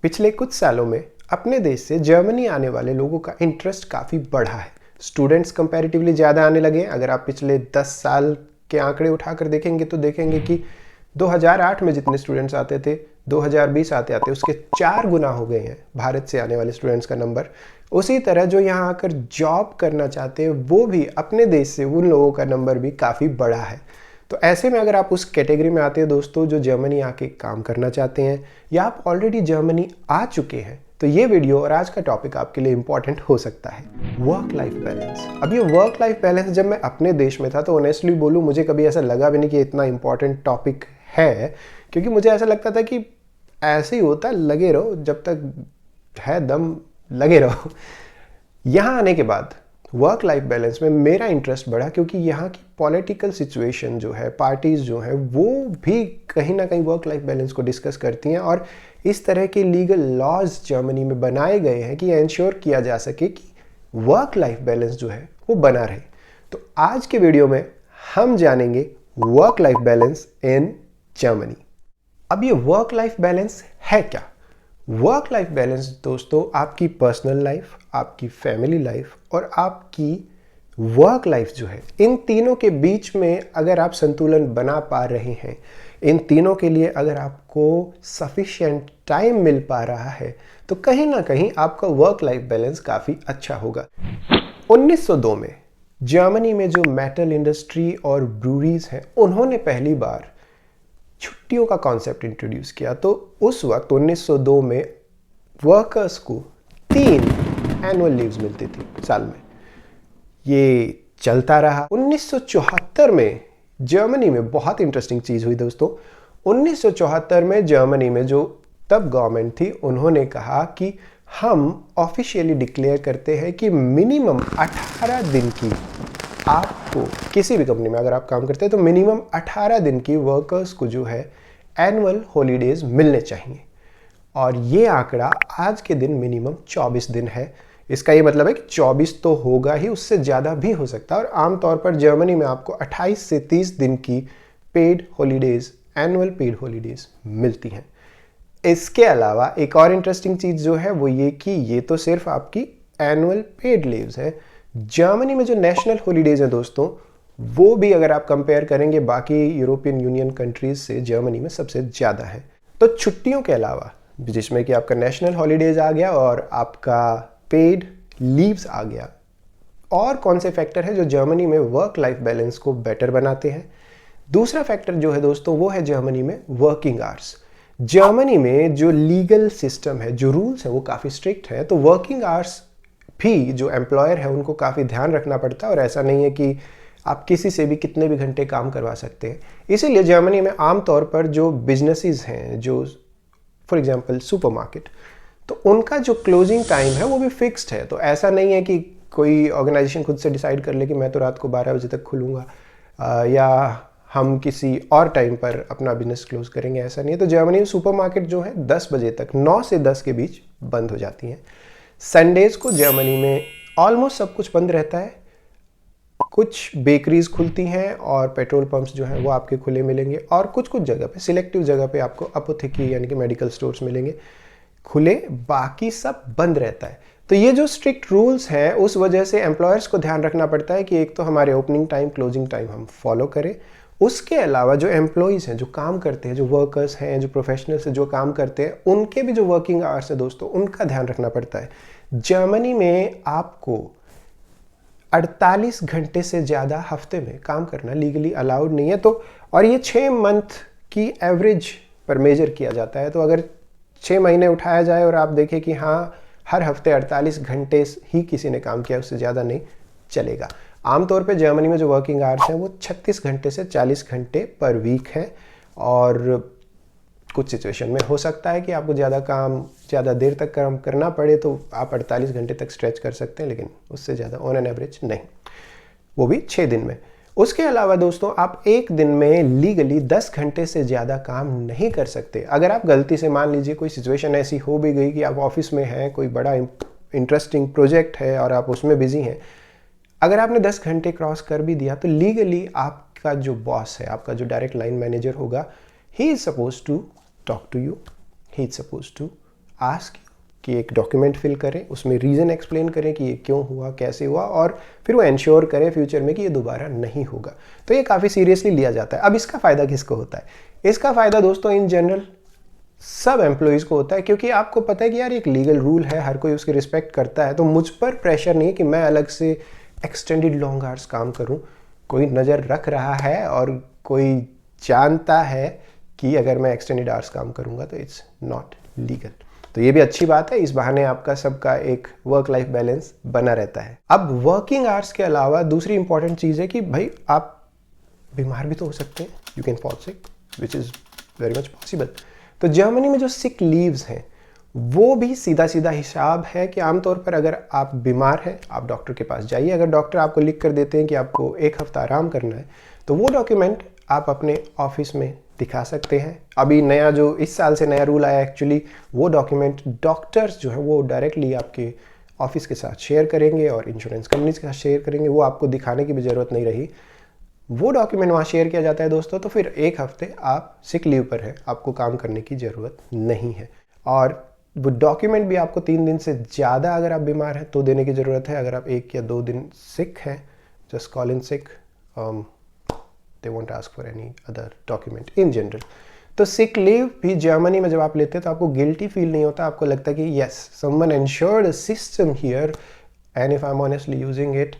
पिछले कुछ सालों में अपने देश से जर्मनी आने वाले लोगों का इंटरेस्ट काफ़ी बढ़ा है। स्टूडेंट्स कंपैरेटिवली ज़्यादा आने लगे हैं। अगर आप पिछले 10 साल के आंकड़े उठाकर देखेंगे तो देखेंगे कि 2008 में जितने स्टूडेंट्स आते थे 2020 आते आते उसके 4 गुना हो गए हैं भारत से आने वाले स्टूडेंट्स का नंबर। उसी तरह जो यहाँ आकर जॉब करना चाहते हैं वो भी अपने देश से उन लोगों का नंबर भी काफ़ी बड़ा है। तो ऐसे में अगर आप उस कैटेगरी में आते हैं दोस्तों जो जर्मनी आके काम करना चाहते हैं या आप ऑलरेडी जर्मनी आ चुके हैं तो ये वीडियो और आज का टॉपिक आपके लिए इंपॉर्टेंट हो सकता है, वर्क लाइफ बैलेंस। अब ये वर्क लाइफ बैलेंस जब मैं अपने देश में था तो ऑनेस्टली बोलूँ मुझे कभी ऐसा लगा भी नहीं कि इतना इंपॉर्टेंट टॉपिक है, क्योंकि मुझे ऐसा लगता था कि ऐसे ही होता, लगे रहो जब तक है दम, लगे रहो। यहाँ आने के बाद वर्क लाइफ बैलेंस में मेरा इंटरेस्ट बढ़ा क्योंकि यहाँ की पॉलिटिकल सिचुएशन जो है, पार्टीज़ जो है वो भी कहीं ना कहीं वर्क लाइफ बैलेंस को डिस्कस करती हैं और इस तरह के लीगल लॉज जर्मनी में बनाए गए हैं कि इंश्योर किया जा सके कि वर्क लाइफ बैलेंस जो है वो बना रहे। तो आज के वीडियो में हम जानेंगे work life balance in Germany. अब ये वर्क लाइफ बैलेंस है क्या? वर्क लाइफ बैलेंस दोस्तों आपकी पर्सनल लाइफ, आपकी फैमिली लाइफ और आपकी वर्क लाइफ जो है, इन तीनों के बीच में अगर आप संतुलन बना पा रहे हैं, इन तीनों के लिए अगर आपको सफिशिएंट टाइम मिल पा रहा है तो कहीं ना कहीं आपका वर्क लाइफ बैलेंस काफ़ी अच्छा होगा। 1902 में जर्मनी में जो मेटल इंडस्ट्री और ब्रूरीज हैं उन्होंने पहली बार छुट्टियों का कॉन्सेप्ट इंट्रोड्यूस किया। तो उस वक्त 1902 में वर्कर्स को 3 एनुअल लीव्स मिलती थी साल में। ये चलता रहा। 1974 में जर्मनी में बहुत इंटरेस्टिंग चीज़ हुई दोस्तों। 1974 में जर्मनी में जो तब गवर्नमेंट थी उन्होंने कहा कि हम ऑफिशियली डिक्लेयर करते हैं कि मिनिमम 18 दिन की, आपको किसी भी कंपनी में अगर आप काम करते हैं तो मिनिमम 18 दिन की वर्कर्स को जो है एनुअल हॉलीडेज मिलने चाहिए। और ये आंकड़ा आज के दिन मिनिमम 24 दिन है। इसका ये मतलब है कि 24 तो होगा ही, उससे ज़्यादा भी हो सकता है। और आमतौर पर जर्मनी में आपको 28 से 30 दिन की paid holidays, annual paid holidays मिलती हैं। इसके अलावा एक और इंटरेस्टिंग चीज़ जो है वो ये कि ये तो सिर्फ आपकी एनुअल पेड लीव्स है। जर्मनी में जो नेशनल हॉलीडेज हैं दोस्तों वो भी अगर आप कंपेयर करेंगे बाकी यूरोपियन यूनियन कंट्रीज से जर्मनी में सबसे ज़्यादा है। तो छुट्टियों के अलावा जिसमें कि आपका नेशनल हॉलीडेज आ गया और आपका पेड लीव्स आ गया, और कौन से फैक्टर है जो जर्मनी में वर्क लाइफ बैलेंस को बेटर बनाते हैं? दूसरा फैक्टर जो है दोस्तों वो है जर्मनी में वर्किंग आवर्स। जर्मनी में जो लीगल सिस्टम है, जो रूल्स है वो काफ़ी स्ट्रिक्ट है, तो वर्किंग आवर्स भी जो एम्प्लॉयर है उनको काफ़ी ध्यान रखना पड़ता है। और ऐसा नहीं है कि आप किसी से भी कितने भी घंटे काम करवा सकते हैं। इसीलिए जर्मनी में आमतौर पर जो बिजनेसेस हैं, जो फॉर एग्जांपल सुपरमार्केट, तो उनका जो क्लोजिंग टाइम है वो भी फिक्स्ड है। तो ऐसा नहीं है कि कोई ऑर्गेनाइजेशन खुद से डिसाइड कर ले कि मैं तो रात को 12 बजे तक खुलूँगा या हम किसी और टाइम पर अपना बिजनेस क्लोज करेंगे, ऐसा नहीं है। तो जर्मनी में सुपरमार्केट जो है 10 बजे तक, 9 से 10 के बीच बंद हो जाती हैं। संडेज़ को जर्मनी में ऑलमोस्ट सब कुछ बंद रहता है। कुछ बेकरीज खुलती हैं और पेट्रोल पंप्स जो हैं वो आपके खुले मिलेंगे, और कुछ कुछ जगह पे, सिलेक्टिव जगह पे आपको अपोथेकी यानी कि मेडिकल स्टोर्स मिलेंगे खुले, बाकी सब बंद रहता है। तो ये जो स्ट्रिक्ट रूल्स हैं उस वजह से एम्प्लॉयर्स को ध्यान रखना पड़ता है कि एक तो हमारे ओपनिंग टाइम, क्लोजिंग टाइम हम फॉलो करें। उसके अलावा जो एम्प्लॉयज़ हैं, जो काम करते हैं, जो वर्कर्स हैं, जो प्रोफेशनल्स हैं जो काम करते हैं, उनके भी जो वर्किंग आवर्स है दोस्तों उनका ध्यान रखना पड़ता है। जर्मनी में आपको 48 घंटे से ज़्यादा हफ्ते में काम करना लीगली अलाउड नहीं है। तो और ये 6 मंथ की एवरेज पर मेजर किया जाता है। तो अगर 6 महीने उठाया जाए और आप देखें कि हाँ हर हफ्ते 48 घंटे ही किसी ने काम किया, उससे ज़्यादा नहीं चलेगा। आमतौर पे जर्मनी में जो वर्किंग आवर्स हैं वो 36 घंटे से 40 घंटे पर वीक है। और कुछ सिचुएशन में हो सकता है कि आपको ज़्यादा देर तक काम करना पड़े तो आप 48 घंटे तक स्ट्रेच कर सकते हैं, लेकिन उससे ज़्यादा ऑन एन एवरेज नहीं, वो भी 6 दिन में। उसके अलावा दोस्तों आप एक दिन में लीगली 10 घंटे से ज़्यादा काम नहीं कर सकते। अगर आप गलती से, मान लीजिए कोई सिचुएशन ऐसी हो भी गई कि आप ऑफिस में हैं, कोई बड़ा इंटरेस्टिंग प्रोजेक्ट है और आप उसमें बिजी हैं, अगर आपने 10 घंटे क्रॉस कर भी दिया तो लीगली आपका जो बॉस है, आपका जो डायरेक्ट लाइन मैनेजर होगा, he is suppose to talk to you, he is suppose to ask कि एक डॉक्यूमेंट फिल करें, उसमें रीज़न एक्सप्लेन करें कि ये क्यों हुआ, कैसे हुआ, और फिर वो इंश्योर करें फ्यूचर में कि ये दोबारा नहीं होगा। तो ये काफ़ी सीरियसली लिया जाता है। अब इसका फ़ायदा किसको होता है? इसका फ़ायदा दोस्तों इन जनरल सब एम्प्लॉयज़ को होता है, क्योंकि आपको पता है कि यार एक लीगल रूल है, हर कोई उसकी रिस्पेक्ट करता है, तो मुझ पर प्रेशर नहीं है कि मैं अलग से एक्सटेंडेड लॉन्ग आवर्स काम करूं। कोई नज़र रख रहा है और कोई जानता है कि अगर मैं एक्सटेंडेड आवर्स काम करूंगा तो इट्स नॉट लीगल। तो ये भी अच्छी बात है, इस बहाने आपका सबका एक वर्क लाइफ बैलेंस बना रहता है। अब वर्किंग आवर्स के अलावा दूसरी इंपॉर्टेंट चीज़ है कि भाई आप बीमार भी तो हो सकते हैं, you can fall sick, which is very much possible. तो जर्मनी में जो सिक लीव्स हैं वो भी सीधा सीधा हिसाब है कि आमतौर पर अगर आप बीमार हैं आप डॉक्टर के पास जाइए। अगर डॉक्टर आपको लिख कर देते हैं कि आपको 1 हफ्ता आराम करना है तो वो डॉक्यूमेंट आप अपने ऑफिस में दिखा सकते हैं। अभी नया जो इस साल से नया रूल आया एक्चुअली, वो डॉक्यूमेंट डॉक्टर्स जो है वो डायरेक्टली आपके ऑफिस के साथ शेयर करेंगे और इंश्योरेंस कंपनीज के साथ शेयर करेंगे। वो आपको दिखाने की भी ज़रूरत नहीं रही, वो डॉक्यूमेंट वहाँ शेयर किया जाता है दोस्तों। तो फिर 1 हफ्ते आप सिक लीव पर हैं, आपको काम करने की ज़रूरत नहीं है। और वो डॉक्यूमेंट भी आपको 3 दिन से ज़्यादा अगर आप बीमार हैं तो देने की ज़रूरत है। अगर आप 1 या 2 दिन सिक हैं, just call in sick, they won't ask for any other document in general. तो सिक लीव भी जर्मनी में जब आप लेते हैं तो आपको गिल्टी फील नहीं होता, आपको लगता है कि yes someone ensured a system here and if I am honestly using it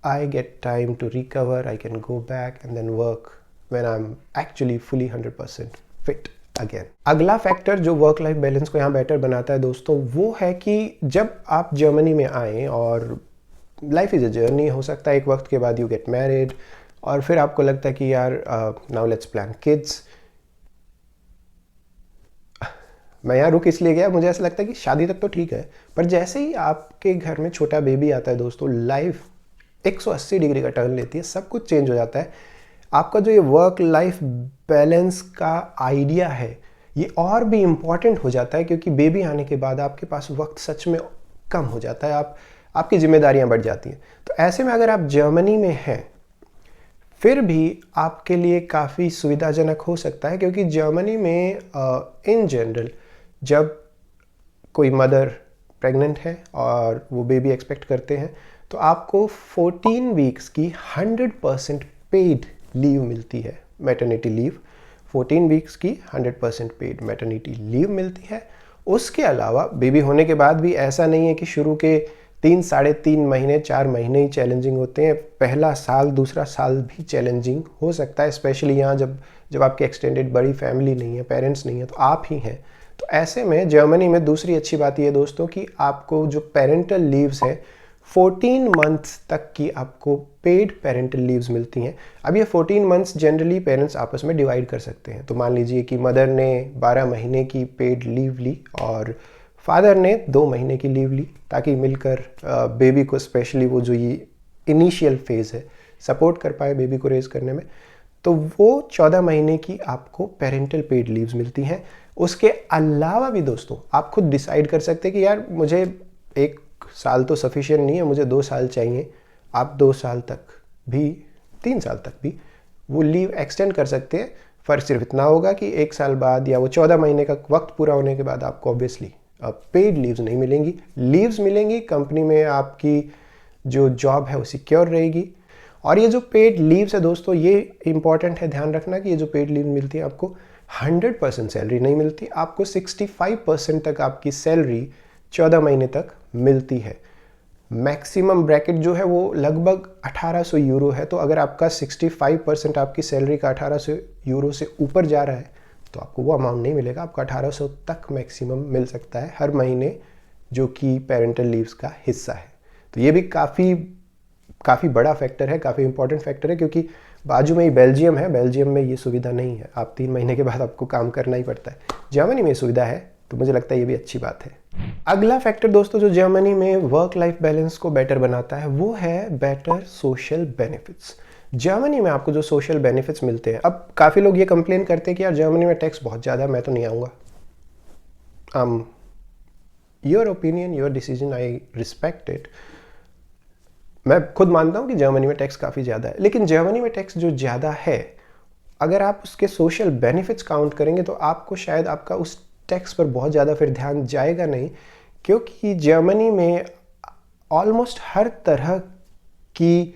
I get time to recover, I can go back and then work when I'm actually fully 100% fit again. अगला factor जो work life balance को यहाँ better बनाता है दोस्तों वो है कि जब आप जर्मनी में आएँ, और लाइफ इज़ अ जर्नी, हो सकता है एक वक्त के बाद यू गेट मैरिड और फिर आपको लगता है कि यार नाउ लेट्स प्लान किड्स। मैं यहाँ रुक इसलिए गया, मुझे ऐसा लगता है कि शादी तक तो ठीक है, पर जैसे ही आपके घर में छोटा बेबी आता है दोस्तों, लाइफ 180 डिग्री का टर्न लेती है, सब कुछ चेंज हो जाता है। आपका जो ये वर्क लाइफ बैलेंस का आइडिया है ये और भी इम्पॉर्टेंट हो जाता है, क्योंकि बेबी आने के बाद आपके पास वक्त सच में कम हो जाता है, आपकी जिम्मेदारियां बढ़ जाती हैं। तो ऐसे में अगर आप जर्मनी में हैं फिर भी आपके लिए काफ़ी सुविधाजनक हो सकता है, क्योंकि जर्मनी में इन जनरल जब कोई मदर प्रेग्नेंट है और वो बेबी एक्सपेक्ट करते हैं तो आपको 14 वीक्स की 100% पेड लीव मिलती है, मैटरनिटी लीव। 14 वीक्स की 100% पेड मैटरनिटी लीव मिलती है। उसके अलावा बेबी होने के बाद भी ऐसा नहीं है कि शुरू के 3 साढ़े 3 महीने 4 महीने ही चैलेंजिंग होते हैं, पहला साल दूसरा साल भी चैलेंजिंग हो सकता है, स्पेशली यहाँ जब आपकी एक्सटेंडेड बड़ी फैमिली नहीं है, पेरेंट्स नहीं है, तो आप ही हैं। तो ऐसे में जर्मनी में दूसरी अच्छी बात ये दोस्तों कि आपको जो पेरेंटल लीव्स हैं 14 मंथ्स तक की आपको पेड पेरेंटल लीव्स मिलती हैं। अब ये 14 मंथ्स जनरली पेरेंट्स आपस में डिवाइड कर सकते हैं। तो मान लीजिए कि मदर ने 12 महीने की पेड लीव ली और फादर ने 2 महीने की लीव ली, ताकि मिलकर बेबी को, स्पेशली वो जो ये इनिशियल फेज़ है, सपोर्ट कर पाए बेबी को रेज करने में। तो वो 14 महीने की आपको पेरेंटल पेड लीव्स मिलती हैं। उसके अलावा भी दोस्तों आप खुद डिसाइड कर सकते हैं कि यार मुझे 1 साल तो सफिशिएंट नहीं है, मुझे 2 साल चाहिए। आप 2 साल तक भी, 3 साल तक भी वो लीव एक्सटेंड कर सकते हैं। फ़र्क सिर्फ इतना होगा कि 1 साल बाद या वो 14 महीने का वक्त पूरा होने के बाद आपको ऑब्वियसली पेड लीव्स नहीं मिलेंगी। लीव्स मिलेंगी कंपनी में, आपकी जो जॉब है वो सिक्योर रहेगी। और ये जो पेड लीव्स है दोस्तों, ये इंपॉर्टेंट है ध्यान रखना कि ये जो पेड लीव मिलती है आपको 100% सैलरी नहीं मिलती, आपको 65% तक आपकी सैलरी 14 महीने तक मिलती है। मैक्सिमम ब्रैकेट जो है वो लगभग 1800 यूरो है। तो अगर आपका 65% आपकी सैलरी का 1800 यूरो से ऊपर जा रहा है तो आपको वो अमाउंट नहीं मिलेगा, आपको 1800 तक मैक्सिमम मिल सकता है हर महीने, जो कि पेरेंटल लीव्स का हिस्सा है। तो ये भी काफ़ी बड़ा फैक्टर है, काफ़ी इंपॉर्टेंट फैक्टर है, क्योंकि बाजू में ही बेल्जियम है, बेल्जियम में ये सुविधा नहीं है, आप 3 महीने के बाद आपको काम करना ही पड़ता है। जर्मनी में सुविधा है, तो मुझे लगता है ये भी अच्छी बात है। अगला फैक्टर दोस्तों जो जर्मनी में वर्क लाइफ बैलेंस को बेटर बनाता है वो है बेटर सोशल बेनिफिट्स। जर्मनी में आपको जो सोशल बेनिफिट्स मिलते हैं, अब काफ़ी लोग ये कंप्लेन करते हैं कि यार जर्मनी में टैक्स बहुत ज़्यादा है, मैं तो नहीं आऊँगा। Your opinion, your decision, I respect it. मैं खुद मानता हूँ कि जर्मनी में टैक्स काफ़ी ज़्यादा है, लेकिन जर्मनी में टैक्स जो ज़्यादा है, अगर आप उसके सोशल बेनिफिट्स काउंट करेंगे तो आपको शायद आपका उस टैक्स पर बहुत ज़्यादा फिर ध्यान जाएगा नहीं, क्योंकि जर्मनी में ऑलमोस्ट हर तरह की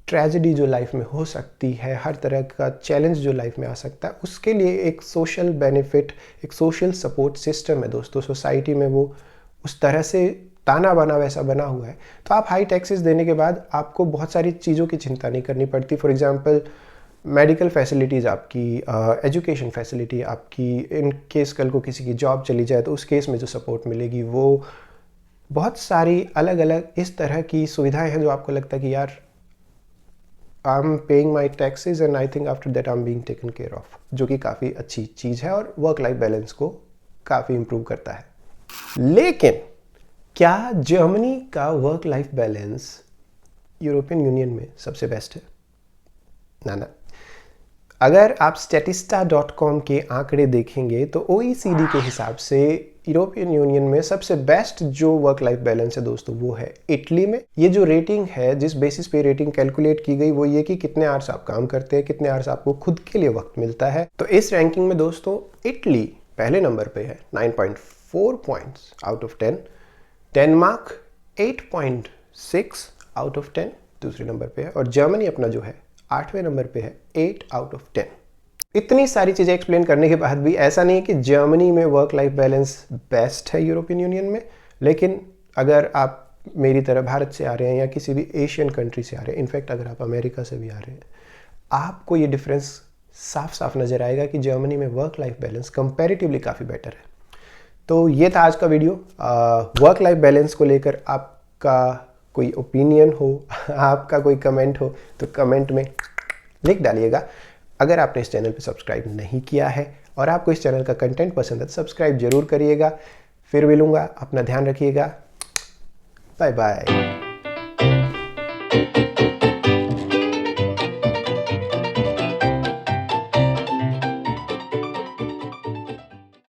ट्रेजेडी जो लाइफ में हो सकती है, हर तरह का चैलेंज जो लाइफ में आ सकता है, उसके लिए एक सोशल बेनिफिट, एक सोशल सपोर्ट सिस्टम है दोस्तों। सोसाइटी में वो उस तरह से ताना बाना वैसा बना हुआ है। तो आप हाई टैक्सेस देने के बाद आपको बहुत सारी चीज़ों की चिंता नहीं करनी पड़ती। फॉर एग्जांपल मेडिकल फैसिलिटीज़ आपकी, एजुकेशन फैसिलिटी आपकी, इन केस कल को किसी की जॉब चली जाए तो उस केस में जो सपोर्ट मिलेगी, वो बहुत सारी अलग अलग इस तरह की सुविधाएं हैं जो आपको लगता है कि यार I am paying my taxes and I think after that I am being taken care of, जो कि काफ़ी अच्छी चीज़ है और वर्क लाइफ बैलेंस को काफ़ी इम्प्रूव करता है। लेकिन क्या जर्मनी का work life balance European union में सबसे बेस्ट है? ना। अगर आप statista.com के आंकड़े देखेंगे तो OECD के हिसाब से यूरोपियन यूनियन में सबसे बेस्ट जो वर्क लाइफ बैलेंस है दोस्तों वो है इटली में। ये जो रेटिंग है, जिस बेसिस पे रेटिंग कैलकुलेट की गई, वो ये कि कितने आवर्स आप काम करते हैं, कितने आवर्स आपको खुद के लिए वक्त मिलता है। तो इस रैंकिंग में दोस्तों इटली पहले नंबर पे है 9.4 points out of 10। Denmark 8.6 out of 10 दूसरे नंबर पे है, और जर्मनी अपना जो है 8वें नंबर पे है 8 आउट ऑफ 10। इतनी सारी चीज़ें एक्सप्लेन करने के बाद भी ऐसा नहीं है कि जर्मनी में वर्क लाइफ बैलेंस बेस्ट है यूरोपियन यूनियन में। लेकिन अगर आप मेरी तरह भारत से आ रहे हैं या किसी भी एशियन कंट्री से आ रहे हैं, इनफैक्ट अगर आप अमेरिका से भी आ रहे हैं, आपको ये डिफरेंस साफ साफ नज़र आएगा कि जर्मनी में वर्क लाइफ बैलेंस कंपैरेटिवली काफ़ी बेटर है। तो ये था आज का वीडियो। वर्क लाइफ बैलेंस को लेकर आपका कोई ओपिनियन हो, आपका कोई कमेंट हो, तो कमेंट में लिख डालिएगा। अगर आपने इस चैनल पे सब्सक्राइब नहीं किया है और आपको इस चैनल का कंटेंट पसंद है तो सब्सक्राइब जरूर करिएगा। फिर मिलूंगा, अपना ध्यान रखिएगा, बाय बाय।